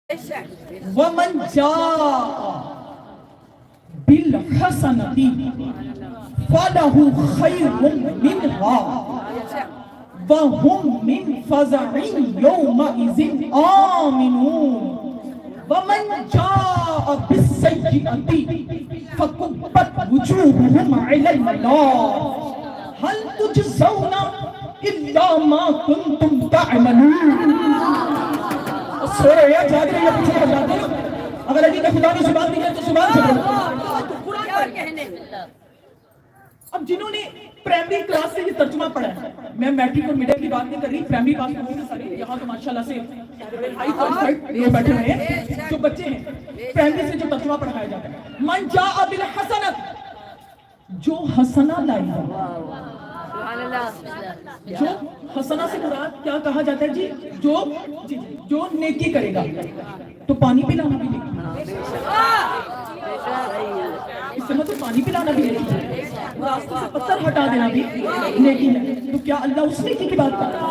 ومن جاء بالحسنة فله خير منها وهم من فزع يومئذ آمنون ومن جاء بالسيئة فكبت وجوههم على النار هل تجزون إلا ما كنتم تعملون. سو رہے ہیں جاگ رہے ہیں پیچھے جاتے ہیں. اگر علی کا خدا نے زبان دی ہے تو زبان سے بولو. اب جنہوں نے پرائمری کلاس سے یہ ترجمہ پڑھا ہے, میں میٹرک اور مڈل کی بات نہیں کر رہی, پرائمری پاس کرنے کے سارے یہاں تو ماشاءاللہ سے ہائی کوالیفائڈ لوگ بیٹھے ہوئے ہیں جو بچے ہیں پرائمری سے جو ترجمہ پڑھایا جاتا ہے. من جاء بالحسنۃ, جو حسنہ لائے گا. جو حسنہ سے مراد کیا کہا جاتا ہے جی؟ جو نیکی کرے گا. تو پانی پلانا بھی نیکی, اس سے مطلب پانی پلانا بھی نیکی, راستے سے پتھر ہٹا دینا بھی نیکی ہے. تو کیا اللہ اس نیکی کی بات کرتا ہے؟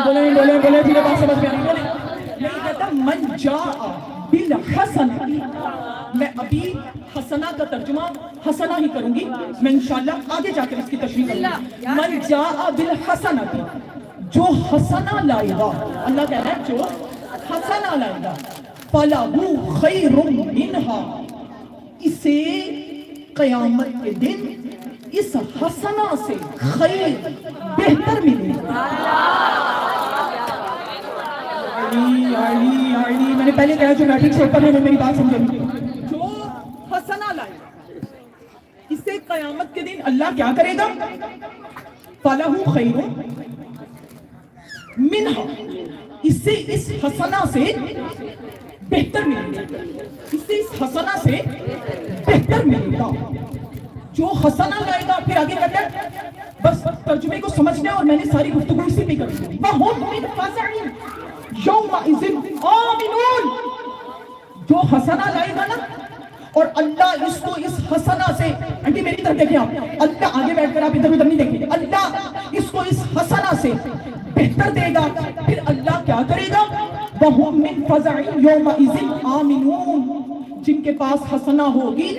بولے جی بات سمجھ میں نہیں بولے. نہیں کہتا من جاء بالحسنۃ. میں ابھی حسنہ کا ترجمہ حسنہ ہی کروں گی, میں انشاءاللہ آگے جا کر اس کی تشریح کروں گی. من جاء بالحسنۃ, جو حسنہ لائے گا. اللہ کہہ رہا ہے جو حسنہ لائے گا. فَلَهُ خَيْرٌ مِّنْهَا, اسے قیامت کے دن اس حسنہ سے خیر بہتر ملے گا. میں نے پہلے کہا جو میٹرک سے اوپر ہے وہ میری بات سمجھیں. جو حسنہ لائے گا اسے قیامت کے دن اللہ کیا کرے گا؟ فَلَهُ خَيْرٌ مِّنْهَا, اسے اس حسنہ سے بہتر ملے گا. اسے اس حسنہ سے بہتر ملے گا. جو حسنہ لائے گا. پھر آگے کہتے ہیں, بس ترجمے کو سمجھنا اور میں نے ساری گفتگو اسی پہ کروں. وَهُمْ مِنْ فَزَعٍ يَوْمَئِذٍ آمِنُونَ, جو حسنہ لائے گا نا, اور اللہ اس کو اس حسنہ سے, آنٹی میری طرف دیکھیں آپ, اللہ آگے بیٹھ کر آپ ادھر ادھر نہیں دیکھیں, اللہ اس کو اس حسنہ سے بہتر دے گا. پھر اللہ کیا کرے گا؟ وَهُمْ مِنْ فَزَعٍ يَوْمَئِذٍ آمِنُونَ, جن کے پاس حسنہ ہوگی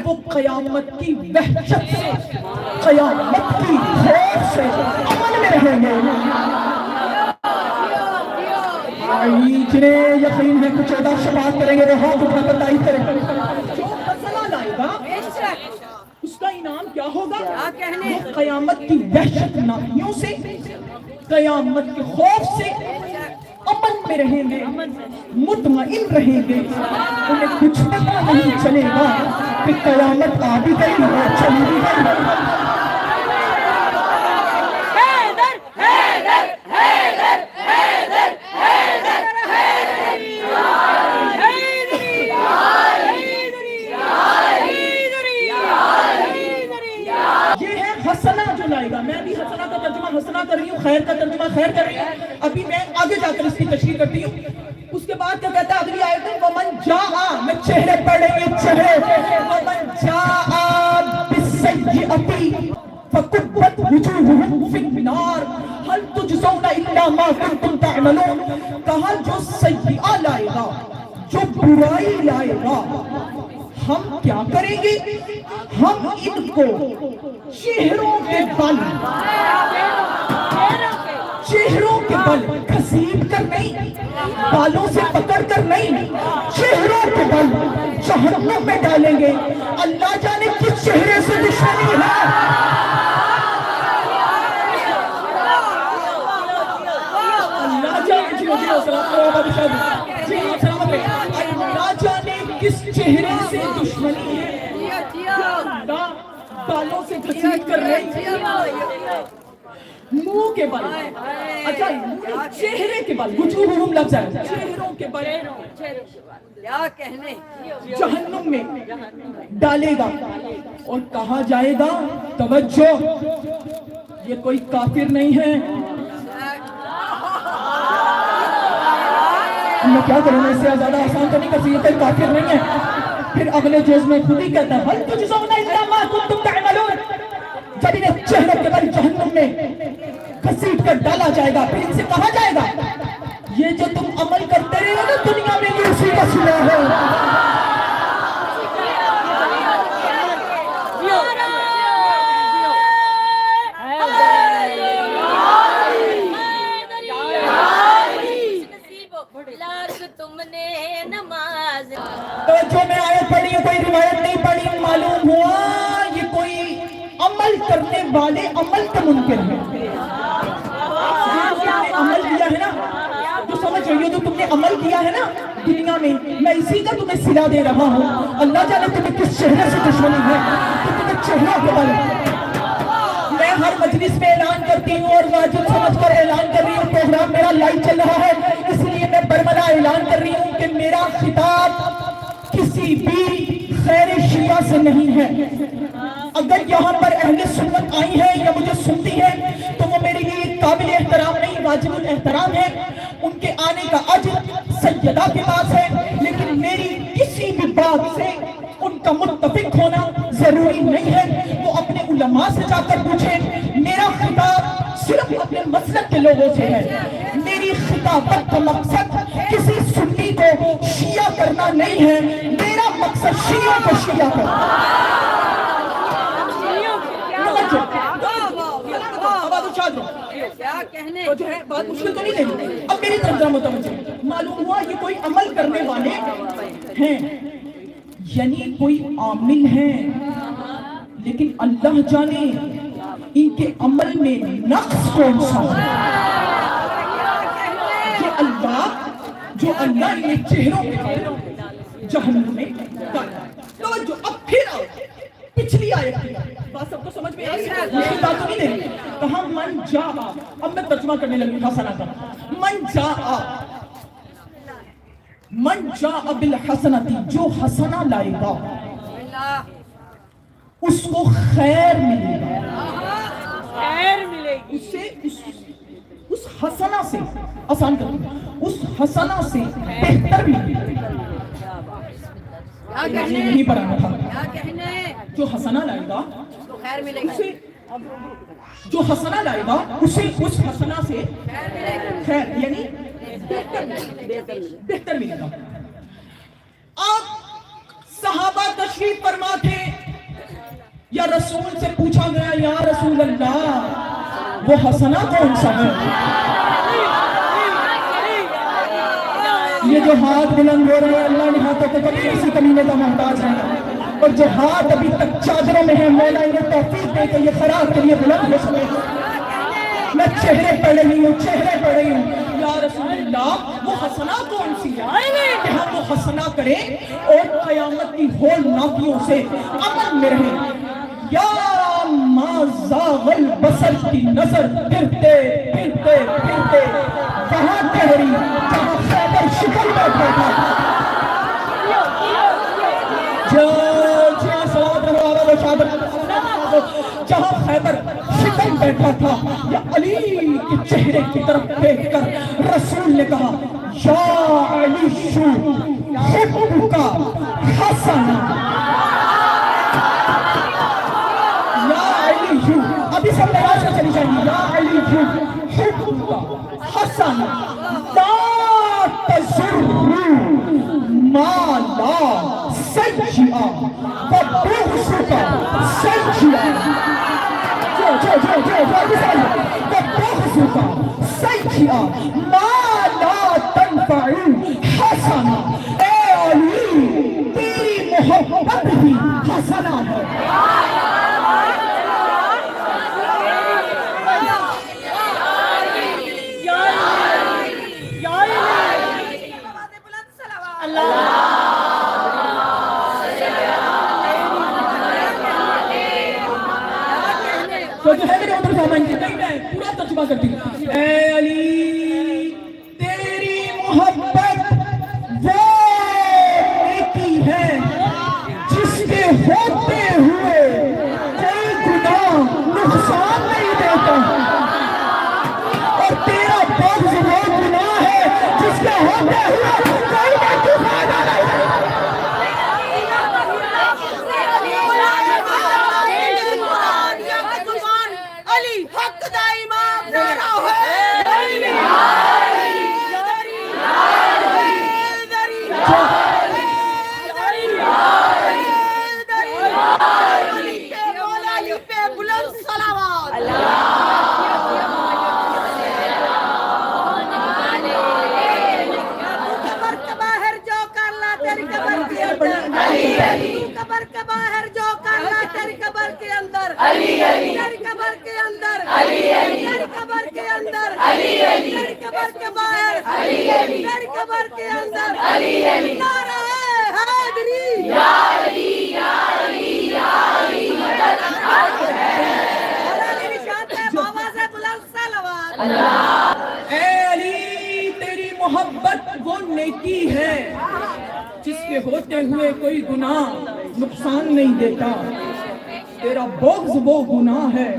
وہ قیامت کی وحشت سے, قیامت کی خوف سے امن میں رہیں گے. جنہیں یقین ہے کچھ ادا شفاعت کریں گے وہ ہاتھ اٹھا کر تائید کریں گے. جو حسنہ لائے گا اس کا انعام کیا ہوگا؟ وہ قیامت کی وحشت ناکیوں سے, قیامت کے خوف سے امن میں رہیں گے, مطمئن رہیں گے. انہیں کچھ پتہ نہیں چلے گا کہ قیامت آ بھی گئی اور چلی بھی گئی. میں بھی حسنہ کا ترجمہ حسنہ کر رہی ہوں, خیر کا ترجمہ خیر کر رہی ہوں. ابھی میں آگے جا کر اس کی تشریح کرتی ہوں. اس کے بعد کیا کہتا ہے اگلی آیت میں؟ وَمَنْ جَاءَ, میں چہرے پڑھ رہی ہوں چہرے. وَمَنْ جَاءَ بِالسَّيِّئَةِ فَكُبَّتْ وُجُوهُهُمْ فِي النَّارِ هَلْ تُجْزَوْنَ إِلَّا مَا كُنتُمْ تَعْمَلُونَ. کہا جو سیئہ لائے گا, جو برائی لائے گا, ہم کیا کریں گے؟ ہم ان کو چہروں کے بل گھسیٹ کر نہیں, بالوں سے پکڑ کر نہیں, چہروں کے بل جہنم میں ڈالیں گے. اللہ جانے کس چہرے سے دشمنی ہے. اللہ جانے اللہ جانے کس چہرے سے دشمنی ہے. بالوں سے گھسیٹ کر رہی, منہ کے بل, اچھا چہرے کے بل, وجوہہم لفظ ہے, چہروں کے بل جہنم میں ڈالے گا. اور کہا جائے گا توجہ, یہ کوئی کافر نہیں ہے. میں کیا کروں, میں اس سے زیادہ آسان تو نہیں کر سکتی, یہ کوئی کافر نہیں ہے. پھر اگلے جز میں خود ہی کہتا ہے هل تجزون الا ما كنتم تعملون. جب انہیں چہروں کے بل جہنم میں گھسیٹ کر ڈالا جائے گا, پھر ان سے کہا جائے گا یہ جو تم عمل مسئلہ ہے. تو جو میں آیت پڑھی کوئی روایت نہیں پڑھی, معلوم ہوا یہ کوئی عمل کرنے والے عمل کا منکر ہے. عمل کیا ہے نا, جو سمجھ رہی ہو, جو تم نے عمل کیا ہے نا دنیا میں, میں اسی کا تمہیں صلہ دے رہا ہوں. اللہ جانے تمہیں کس چہرے سے دشمنی ہے, تو تمہیں چہرہ کے بل. میں ہر مجلس میں اعلان کرتی ہوں اور واجب سمجھ کر اعلان کر رہی ہوں, پروگرام میرا لائیو چل رہا ہے, اس لیے میں برملا اعلان کر رہی ہوں کہ میرا خطاب کسی بھی خیر شیعہ سے نہیں ہے. اگر یہاں پر اہل سنت آئی ہے یا مجھے سنتی ہے تو وہ میرے لیے قابل احترام نہیں, واجب الاحترام ہے. ان کے آنے کا اجر سیدہ کے پاس ہے, لیکن میری کسی بھی بات سے ان کا متفق ہونا ضروری نہیں ہے. وہ اپنے علماء سے جا کر پوچھیں. میرا خطاب صرف اپنے مسلک کے لوگوں سے ہے. میری خطابت کا مقصد کسی سنی کو شیعہ کرنا نہیں ہے, میرا مقصد شیعوں کو شیعہ کرنا. تو جو ہے بات مشکل تو نہیں لے. اب میری طرف ذرا متوجہ. معلوم ہوا یہ کوئی عمل کرنے والے ہیں, یعنی کوئی عامل ہیں, لیکن اللہ جانے ان کے عمل میں نقص کون سا ہے. جو اللہ انہیں چہروں میں جہنم میں ڈالا. توجہ, اب پھر آؤ پچھلی آیت کی بات سب کو سمجھ میں آئی ہے, مشکل بات نہیں دے. کہاں من جاء, اب میں ترجمہ کرنے لگی حسنہ کا. من جاء بالحسنتی, جو حسنہ لائے گا اس کو خیر ملے گا. خیر ملے گی اسے, اس حسنہ سے, آسان کر دیں, اس حسنہ سے بہتر ملے گا. نہیں پڑھانا تھا. جو حسنہ لائے گا اسے, جو حسنہ لائے گا اسے اس حسنہ سے خیر یعنی بہتر ملے گا. آپ صحابہ تشریف فرما تھے, یا رسول سے پوچھا گیا یا رسول اللہ وہ حسنہ کون سا ہے. یہ جو ہاتھ بلند ہو رہے ہیں, اللہ نے ہاتھوں کو کبھی ایسی کمینے کا محتاج ہے, اور جو ہاتھ ابھی تک چادروں میں ہیں مولا انہیں توفیق دے کہ یہ خراب کے لیے بلند ہو سکے. میں چہرے پڑھ رہی ہوں, چہرے پڑھ رہی ہوں. یا رسول اللہ وہ حسنہ کون سی ہے کہ ہم وہ حسنہ کریں اور قیامت کی ہول ناکیوں سے امن میں رہیں. یا ما زاغ البصر کی نظر پھرتے پھرتے پھرتے کہاں ٹھہری جہاں خیبر شکل بیٹھا تھا. جہاں خیبر شکل بیٹھا تھا, یا علی کے چہرے کی طرف دیکھ کر رسول نے کہا یا علی شو حبک حسن. ابھی سب میراج میں چلی جائیں گی. یا علی حبک حسن لا تزر ما لا سجعہ وبغضک سجعہ. وبغضک سجعہ ما لا تنفع حسنہ. اے علی تیری محبت بھی حسنہ ہے. تو جو ہے میرے ادھر سامان کی نہیں, میں پورا ترجمہ کرتی ہوں. اے علی تیری محبت وہ نیکی ہے جس کے ہوتے ہوئے کوئی گناہ نقصان نہیں دیتا, اور تیرا بغض وہ گناہ ہے جس کے ہوتے ہوئے کوئی نیکی فائدہ نہیں دیتا. حق دا امام نعرہ ہے. تیری قبر کے اندر تیری قبر کے اندر تیری قبر کے باہر تیری قبر کے اندر نعرہ حیدری یا علی یا علی یا علی بابا سے بلند صلوات اے علی تیری محبت وہ نیکی ہے جس کے ہوتے ہوئے کوئی گناہ نقصان نہیں دیتا، تیرا بغض وہ گناہ ہے۔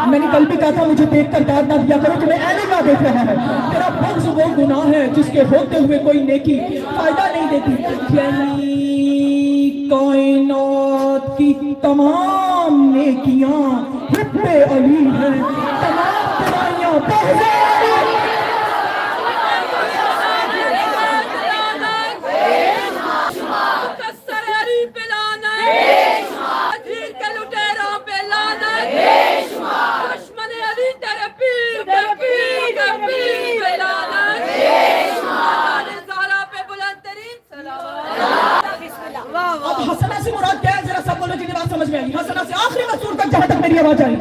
میں نے کل بھی کہا تھا مجھے دیکھ کر داد نہ دیا کرو تمہیں ایویں نہ دیکھ رہا ہے، تیرا بغض وہ گناہ ہے جس کے ہوتے ہوئے کوئی نیکی فائدہ نہیں دیتی۔ یعنی کائنات کی تمام نیکیاں حب علی ہیں، تمام برائیاں بغض علی۔ اب حسنہ سے مراد کیا ہے ذرا سب بولو جنہیں بات سمجھ میں آئی؟ حسنہ سے آخری مقصود تک جہاں تک میری آواز آئی،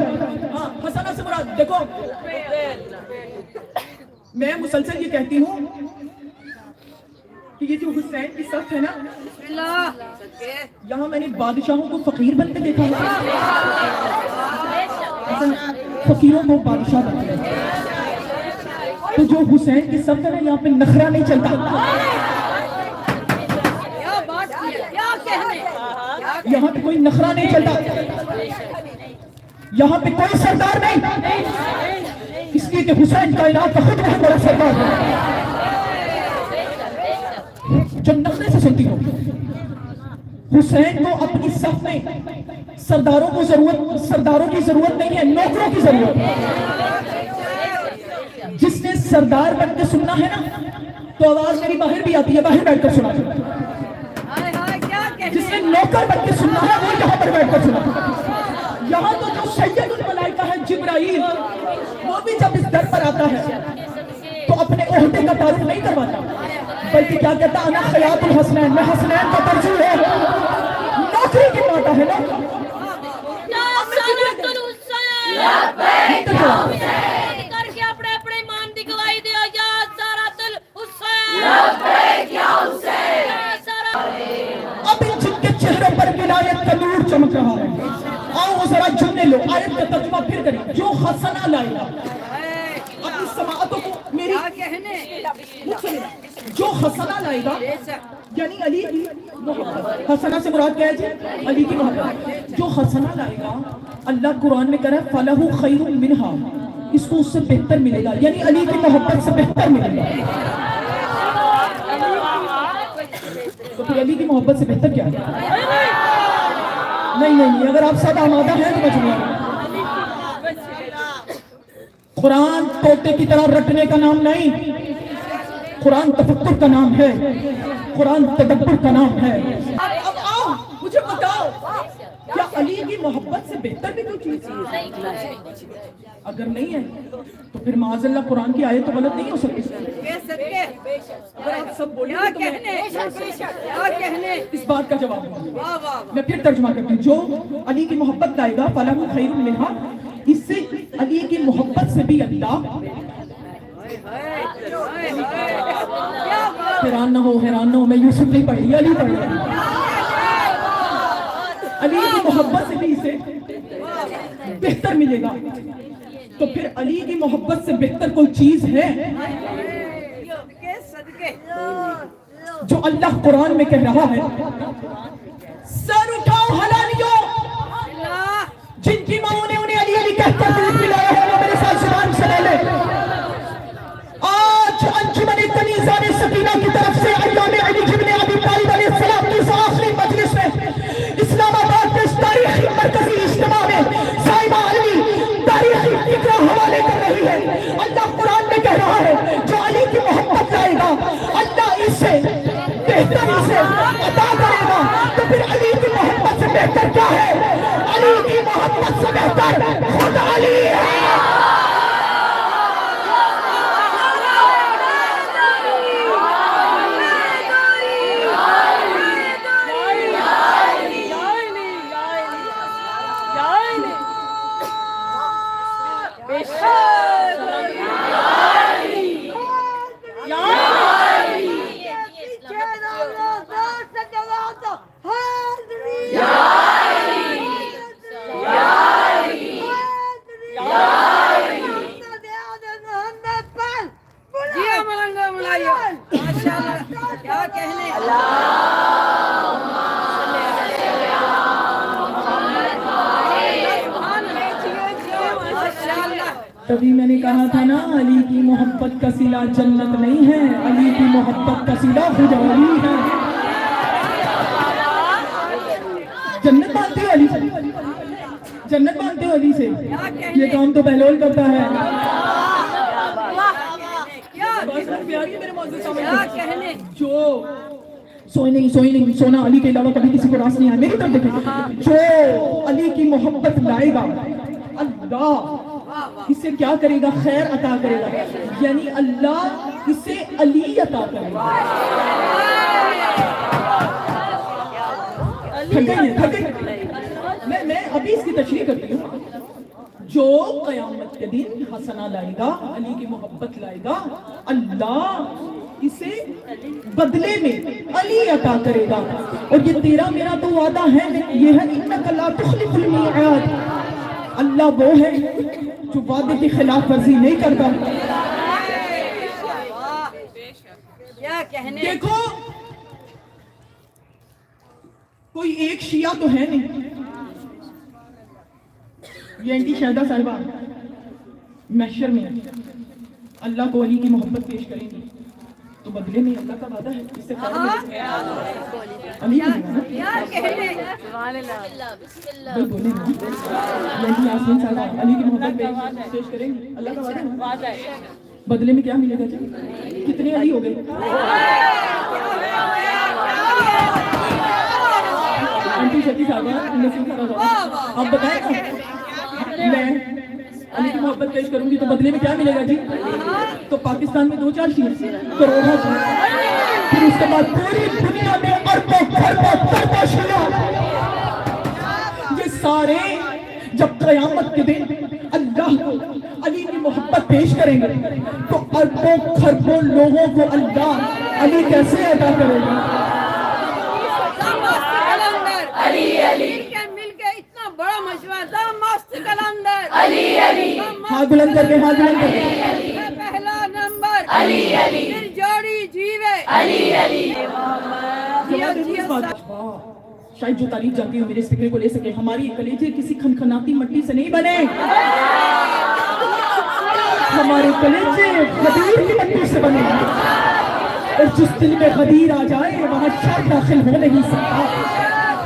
ہاں حسنہ سے مراد دیکھو، میں مسلسل یہ کہتی ہوں کہ یہ جو حسین کی صف ہے نا، یہاں میں نے بادشاہوں کو فقیر بنتے دیکھا فقیروں کو بادشاہ بنتے، تو جو حسین کی صف ہے نا یہاں پہ نخرہ نہیں چلتا، یہاں پہ کوئی نخرہ نہیں چلتا، یہاں پہ کوئی سردار نہیں، اس لیے کہ حسین کائنات کا خود بہت بڑا سردار ہے۔ جو نخرے سے سنتی ہو، حسین کو اپنی صف میں سرداروں کی ضرورت نہیں ہے، نوکروں کی ضرورت ہے۔ جس نے سردار بن کے سننا ہے نا تو آواز میری باہر بھی آتی ہے، باہر بیٹھ کر سنا، جس نے نوکر بن کے سننا ہے وہ یہاں پر بیٹھ کر سنا۔ یہاں تو جو سید الملائکہ ہے جبرائیل، وہ بھی جب اس در پر آتا ہے تو اپنے عہدے کا تعارف نہیں کرواتا، بلکہ کیا کہتا انا خیاط الحسنین، میں حسنین کا ترجمہ ہے، نوکری کی پاتا ہے نا۔ اب ان جن کے چہروں پر ولایت کا نور چمک رہا ہے، آؤ ذرا جننے لو، آیت کا ترجمہ پھر کریں۔ جو حسنہ لائے گا، اپنی سماعتوں کو میری جو حسنہ لائے گا، یعنی علی کی محبت، حسنہ سے مراد کیا ہے جی؟ علی کی محبت۔ جو حسنہ لائے گا، اللہ قرآن میں کہہ رہا ہے فَلَهُ خَيْرٌ مِّنْهَا، اس کو اس سے بہتر ملے گا، یعنی علی کی محبت سے بہتر ملے گا۔ تو پھر علی کی محبت سے بہتر کیا ہے؟ نہیں، اگر آپ سب آمادہ ہیں تو بچ گیا۔ قرآن طوطے کی طرح رٹنے کا نام نہیں، قرآن تفکر کا نام ہے، قرآن تدبر کا نام ہے۔ اب آؤ مجھے بتاؤ، کیا علی کی محبت سے بہتر بھی کوئی چیز ہے؟ اگر نہیں ہے تو پھر معاذ اللہ قرآن کی آیت تو غلط نہیں ہو سکتی۔ اگر آپ سب بولیں تو میں اس بات کا جواب دوں، میں پھر ترجمہ کرتی ہوں۔ جو علی کی محبت لائے گا فَلَهُ خَيْرٌ مِّنْهَا، اس سے علی کی محبت سے بھی اللہ حیران نہ ہو، میں یوسف نہیں پڑھ رہی، علی پڑھ رہی، علی کی محبت سے بھی اسے بہتر ملے گا۔ تو پھر علی کی محبت سے بہتر کوئی چیز ہے جو اللہ قرآن میں کہہ رہا ہے؟ سر اٹھاؤ حلالیوں، جن کی ماں نے انہیں علی علی کہہ کر دودھ پلایا ہے، وہ میرے ساتھ زبان سے لے لے۔ آج انجمن کنیزان سکینہ کی طرف سے ایام علی بن ابی طالب علیہ السلام کی اس آخری مجلس میں اسلام آباد کے اس تاریخی مرکزی اجتماع میں صاحبہ علی تاریخی فکرہ حوالے کر رہی ہے۔ اللہ قرآن میں کہہ رہا ہے جو علی کی محبت لائے گا اللہ اسے بہتر اسے عطا کرے گا۔ تو پھر علی کی محبت سے بہتر کیا ہے؟ علی کی محبت سے بہتر تبھی میں نے کہا تھا نا علی کی محبت کا صلہ جنت نہیں ہے، علی کی محبت کا صلہ خودداری ہے۔ جنت مانتے ہو علی سے؟ جنت مانتے ہو علی سے؟ یہ کام تو بہلول کرتا ہے۔ جو سوئی نہیں سونا علی کے علاوہ کبھی کسی کو راس نہیں آیا، میری طرف دیکھیں، جو علی کی محبت لائے گا اللہ اسے کیا کرے گا؟ خیر عطا کرے گا، یعنی اللہ اسے علی عطا کرے گا۔ میں ابھی اس کی تشریح کرتی ہوں۔ جو قیامت کے دن حسنہ لائے گا، علی کی محبت لائے گا، اللہ اسے بدلے میں علی عطا کرے گا۔ اور یہ تیرا میرا تو وعدہ ہے، یہ ہے انک لا تخلف المیعاد، اللہ وہ ہے جو وعدے کی خلاف ورزی نہیں کرتا۔ دیکھو کوئی ایک شیعہ تو ہے نہیں، یہ اینٹی شہدہ صاحبہ محشر میں اللہ کو علی کی محبت پیش کریں گی تو بدلے میں اللہ کا وعدہ ہے اس سے علی علی کی محبت پیش کریں گے، اللہ کا وعدہ ہے، بدلے میں کیا ملے گا؟ جی کتنے علی ہو گئے؟ آنٹی شتی صاحبہ آپ بتائیں میں علی کی محبت پیش کروں گی تو بدلے میں کیا ملے گا؟ جی تو پاکستان میں 2-4 شیعہ کروڑوں شیعہ، پھر اس کے بعد پوری دنیا میں اربوں شیعہ، یہ سارے جب قیامت کے دن اللہ کو علی کی محبت پیش کریں گے تو اربوں خربوں لوگوں کو اللہ علی کیسے ادا کرے گا؟ بڑا مشورہ تھا مست کلندر علی علی، ہاں بلند کر کے، ہاں بلند کر کے، پہلا نمبر علی علی، پھر جوڑی جیوے علی علی۔ شاید جو تعریف جانتی ہوں میرے اس فکرے کو لے سکے، ہماری کلیجے کسی کھنکھناتی مٹی سے نہیں بنے، ہمارے کلیجے غدیر کی مٹی سے بنے، اور جس دل میں غدیر آ جائے وہاں شک داخل ہو نہیں سکتا،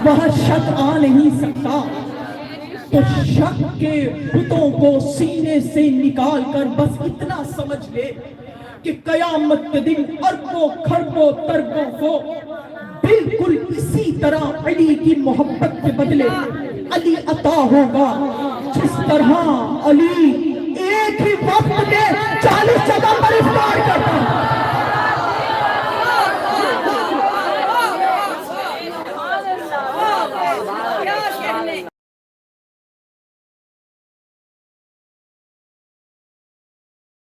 وہاں شک آ نہیں سکتا۔ تو شک کے بتوں کو سینے سے نکال کر بس اتنا سمجھ لے کہ قیامت کے دن اربوں کھربوں تربوں کو بالکل اسی طرح علی کی محبت کے بدلے علی عطا ہوگا، جس طرح علی ایک ہی وقت میں